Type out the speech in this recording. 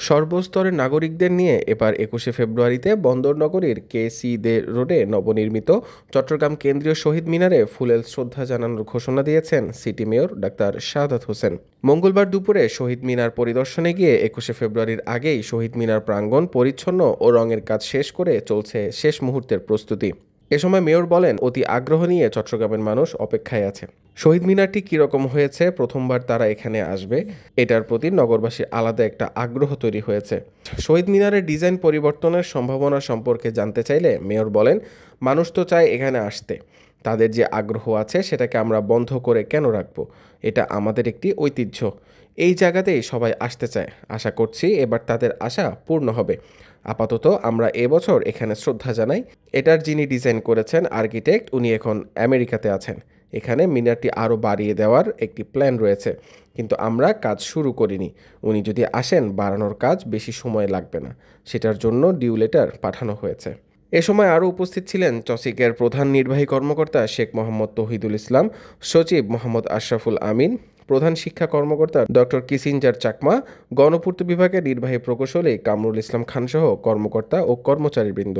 সর্বস্তরের নাগরিকদের নিয়ে এবার ২১শে ফেব্রুয়ারিতে বন্দরনগরীর কেসি দে রোডে নবনির্মিত চট্টগ্রাম কেন্দ্রীয় শহীদ মিনারে ফুলেল শ্রদ্ধা জানানোর ঘোষণা দিয়েছেন city mayor doctor Shahadat Hossain. মঙ্গলবার দুপুরে শহীদ মিনার পরিদর্শনে গিয়ে ২১শে ফেব্রুয়ারির আগেই শহীদ মিনার প্রাঙ্গণ পরিচ্ছন্ন ও রঙের কাজ শেষ করে চলছে শেষ মুহূর্তের প্রস্তুতি। এ সময় মেয়র বলেন, অতি আগ্রহ নিয়ে চট্টগ্রামের মানুষ অপেক্ষায় আছে। শহীদ মিনারটি কীরকম হয়েছে, প্রথমবার তারা এখানে আসবে, এটার প্রতি নগরবাসীর আলাদা একটা আগ্রহ তৈরি হয়েছে। শহীদ মিনারের ডিজাইন পরিবর্তনের সম্ভাবনা সম্পর্কে জানতে চাইলে মেয়র বলেন, মানুষ তো চায় এখানে আসতে, তাদের যে আগ্রহ আছে সেটাকে আমরা বন্ধ করে কেন রাখবো? এটা আমাদের একটি ঐতিহ্য। এই জায়গাতেই সবাই আসতে চায়। আশা করছি এবার তাদের আশা পূর্ণ হবে। আপাতত আমরা এবছর এখানে শ্রদ্ধা জানাই। এটার যিনি ডিজাইন করেছেন আর্কিটেক্ট, উনি এখন আমেরিকাতে আছেন। এখানে মিনারটি আরও বাড়িয়ে দেওয়ার একটি প্ল্যান রয়েছে, কিন্তু আমরা কাজ শুরু করিনি। উনি যদি আসেন, বাড়ানোর কাজ বেশি সময় লাগবে না। সেটার জন্য ডিউ লেটার পাঠানো হয়েছে। এ সময় আরও উপস্থিত ছিলেন চসিকের প্রধান নির্বাহী কর্মকর্তা শেখ মোহাম্মদ তৌহিদুল ইসলাম, সচিব মোহাম্মদ আশরাফুল আমিন, প্রধান শিক্ষা কর্মকর্তা ডক্টর কিসিঞ্জার চাকমা, গণপূর্ত বিভাগের নির্বাহী প্রকৌশলী কামরুল ইসলাম খানসহ কর্মকর্তা ও কর্মচারীবৃন্দ।